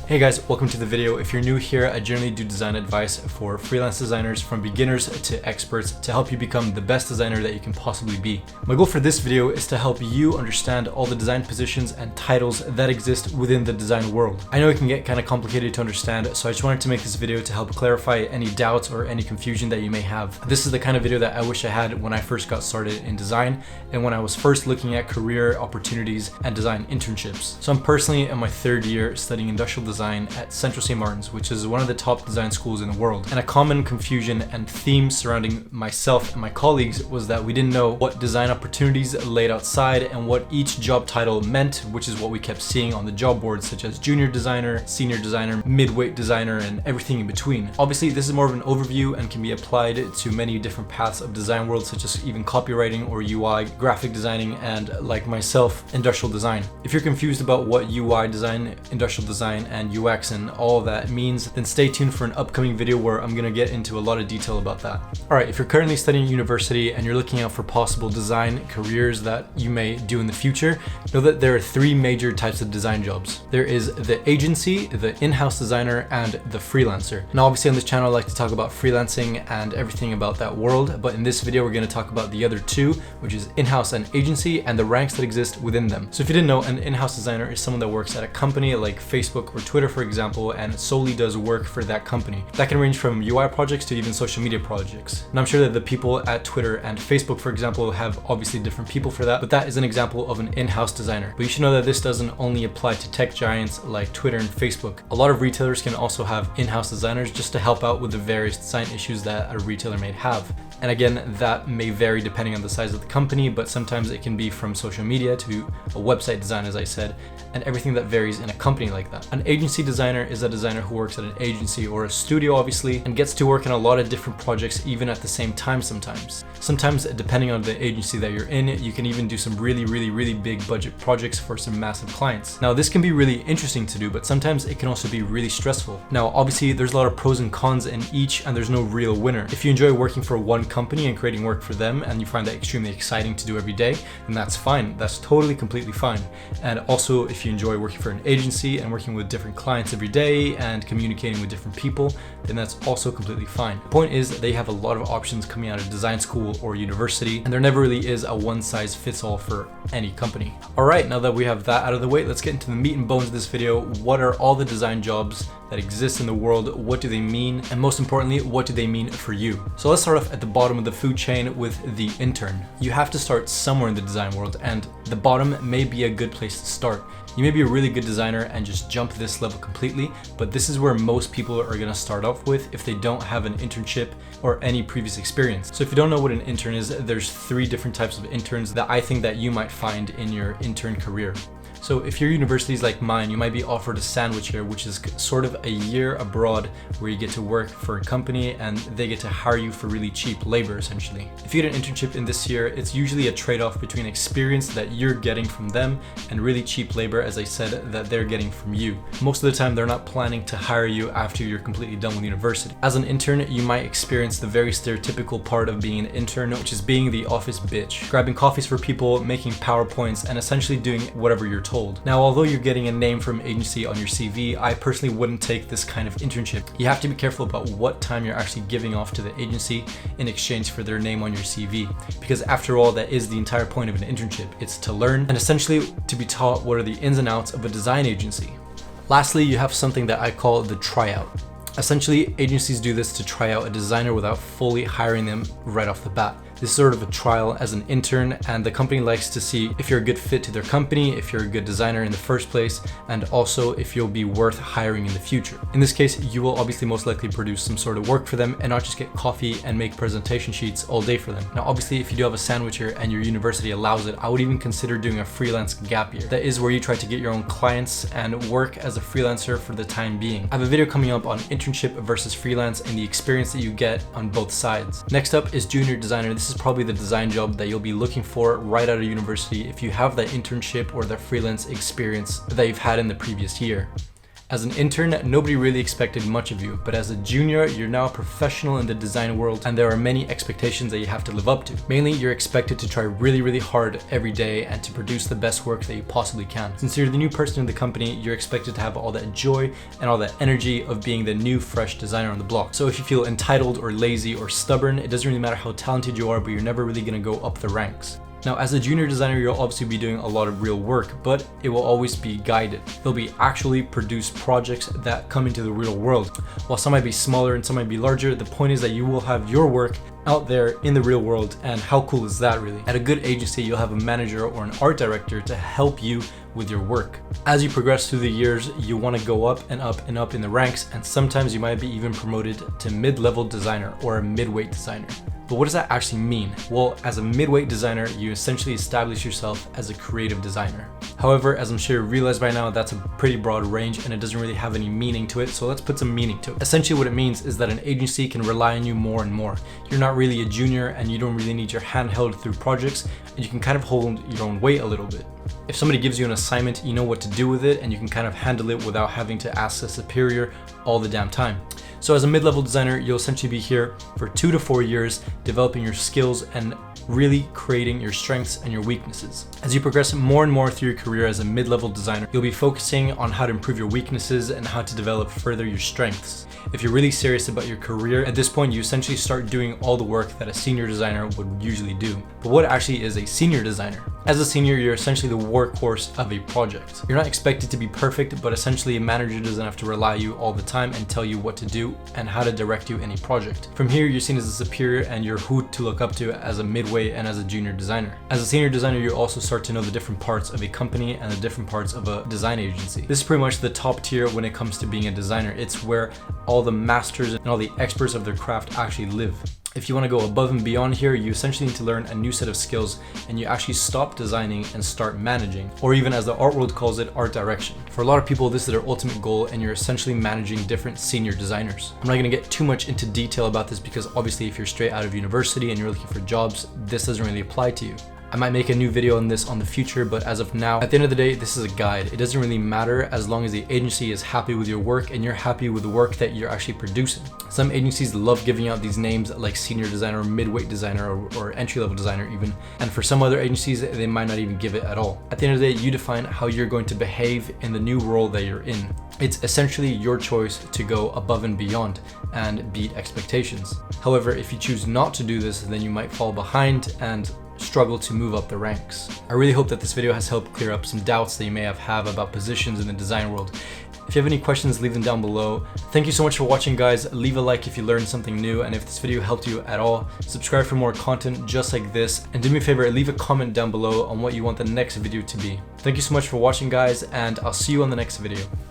Hey guys, welcome to the video. If you're new here, I generally do design advice for freelance designers from beginners to experts to help you become the best designer that you can possibly be. My goal for this video is to help you understand all the design positions and titles that exist within the design world. I know it can get kind of complicated to understand, so I just wanted to make this video to help clarify any doubts or any confusion that you may have. This is the kind of video that I wish I had when I first got started in design and when I was first looking at career opportunities and design internships. So I'm personally in my third year studying industrial design at Central St. Martin's, which is one of the top design schools in the world. And a common confusion and theme surrounding myself and my colleagues was that we didn't know what design opportunities laid outside and what each job title meant, which is what we kept seeing on the job boards, such as junior designer, senior designer, midweight designer, and everything in between. Obviously, this is more of an overview and can be applied to many different paths of design world, such as even copywriting or UI, graphic designing, and like myself, industrial design. If you're confused about what UI design, industrial design, and UX and all that means, then stay tuned for an upcoming video where I'm gonna get into a lot of detail about that. Alright, if you're currently studying at university and you're looking out for possible design careers that you may do in the future, know that there are three major types of design jobs. There is the agency, the in-house designer, and the freelancer. Now obviously on this channel I like to talk about freelancing and everything about that world, but in this video we're gonna talk about the other two, which is in-house and agency, and the ranks that exist within them. So if you didn't know, an in-house designer is someone that works at a company like Facebook or Twitter, for example, and solely does work for that company. That can range from UI projects to even social media projects. And I'm sure that the people at Twitter and Facebook, for example, have obviously different people for that, but that is an example of an in-house designer. But you should know that this doesn't only apply to tech giants like Twitter and Facebook. A lot of retailers can also have in-house designers just to help out with the various design issues that a retailer may have. And again, that may vary depending on the size of the company, but sometimes it can be from social media to a website design, as I said, and everything that varies in a company like that. An agency designer is a designer who works at an agency or a studio, obviously, and gets to work on a lot of different projects even at the same time sometimes. Sometimes, depending on the agency that you're in, you can even do some really big budget projects for some massive clients. Now, this can be really interesting to do, but sometimes it can also be really stressful. Now, obviously, there's a lot of pros and cons in each, and there's no real winner. If you enjoy working for one company and creating work for them, and you find that extremely exciting to do every day, then that's fine. That's totally, completely fine. And also, if you enjoy working for an agency and working with different clients every day and communicating with different people, then that's also completely fine. The point is that they have a lot of options coming out of design school or university, and there never really is a one-size-fits-all for any company. All right, now that we have that out of the way, let's get into the meat and bones of this video. What are all the design jobs that exist in the world? What do they mean? And most importantly, what do they mean for you? So let's start off at the bottom of the food chain with the intern. You have to start somewhere in the design world, and the bottom may be a good place to start. You may be a really good designer and just jump this level completely, but this is where most people are gonna start off with if they don't have an internship or any previous experience. So if you don't know what an intern is, there's three different types of interns that I think that you might find in your intern career. So if your university is like mine, you might be offered a sandwich year, which is sort of a year abroad where you get to work for a company and they get to hire you for really cheap labor, essentially. If you get an internship in this year, it's usually a trade-off between experience that you're getting from them and really cheap labor, as I said, that they're getting from you. Most of the time, they're not planning to hire you after you're completely done with university. As an intern, you might experience the very stereotypical part of being an intern, which is being the office bitch, grabbing coffees for people, making PowerPoints, and essentially doing whatever you're told. Now, although you're getting a name from agency on your CV, I personally wouldn't take this kind of internship. You have to be careful about what time you're actually giving off to the agency in exchange for their name on your CV. Because after all, that is the entire point of an internship. It's to learn and essentially to be taught what are the ins and outs of a design agency. Lastly, you have something that I call the tryout. Essentially, agencies do this to try out a designer without fully hiring them right off the bat. This is sort of a trial as an intern, and the company likes to see if you're a good fit to their company, if you're a good designer in the first place, and also if you'll be worth hiring in the future. In this case, you will obviously most likely produce some sort of work for them and not just get coffee and make presentation sheets all day for them. Now, obviously, if you do have a sandwich here and your university allows it, I would even consider doing a freelance gap year. That is where you try to get your own clients and work as a freelancer for the time being. I have a video coming up on internship versus freelance and the experience that you get on both sides. Next up is junior designer. This is probably the design job that you'll be looking for right out of university if you have that internship or that freelance experience that you've had in the previous year. As an intern, nobody really expected much of you, but as a junior, you're now a professional in the design world, and there are many expectations that you have to live up to. Mainly, you're expected to try really hard every day and to produce the best work that you possibly can. Since you're the new person in the company, you're expected to have all that joy and all that energy of being the new fresh designer on the block. So if you feel entitled or lazy or stubborn, it doesn't really matter how talented you are, but you're never really gonna go up the ranks. Now, as a junior designer, you'll obviously be doing a lot of real work, but it will always be guided. There'll be actually produced projects that come into the real world. While some might be smaller and some might be larger, the point is that you will have your work out there in the real world, and how cool is that really? At a good agency, you'll have a manager or an art director to help you with your work. As you progress through the years, you want to go up and up and up in the ranks, and sometimes you might be even promoted to mid-level designer or a midweight designer. But what does that actually mean? Well, as a midweight designer, you essentially establish yourself as a creative designer. However, as I'm sure you realize by now, that's a pretty broad range and it doesn't really have any meaning to it, so let's put some meaning to it. Essentially what it means is that an agency can rely on you more and more. You're not really a junior and you don't really need your hand held through projects, and you can kind of hold your own weight a little bit. If somebody gives you an assignment, you know what to do with it and you can kind of handle it without having to ask a superior all the damn time. So as a mid-level designer, you'll essentially be here for 2 to 4 years, developing your skills and really creating your strengths and your weaknesses. As you progress more and more through your career as a mid-level designer, you'll be focusing on how to improve your weaknesses and how to develop further your strengths. If you're really serious about your career, at this point you essentially start doing all the work that a senior designer would usually do. But what actually is a senior designer? As a senior, you're essentially the workhorse of a project. You're not expected to be perfect, but essentially a manager doesn't have to rely on you all the time and tell you what to do and how to direct you in a project. From here, you're seen as a superior and you're who to look up to as a midway and as a junior designer. As a senior designer, you also start to know the different parts of a company and the different parts of a design agency. This is pretty much the top tier when it comes to being a designer. It's where all the masters and all the experts of their craft actually live. If you want to go above and beyond here, you essentially need to learn a new set of skills and you actually stop designing and start managing, or even as the art world calls it, art direction. For a lot of people, this is their ultimate goal and you're essentially managing different senior designers. I'm not going to get too much into detail about this because obviously if you're straight out of university and you're looking for jobs, this doesn't really apply to you. I might make a new video on this on the future, but as of now, at the end of the day, this is a guide. It doesn't really matter as long as the agency is happy with your work and you're happy with the work that you're actually producing. Some agencies love giving out these names like senior designer, midweight designer, or entry-level designer even. And for some other agencies, they might not even give it at all. At the end of the day, you define how you're going to behave in the new role that you're in. It's essentially your choice to go above and beyond and beat expectations. However, if you choose not to do this, then you might fall behind and struggle to move up the ranks. I really hope that this video has helped clear up some doubts that you may have about positions in the design world. If you have any questions, leave them down below. Thank you so much for watching, guys. Leave a like if you learned something new, and if this video helped you at all, subscribe for more content just like this, and do me a favor, leave a comment down below on what you want the next video to be. Thank you so much for watching, guys, and I'll see you on the next video.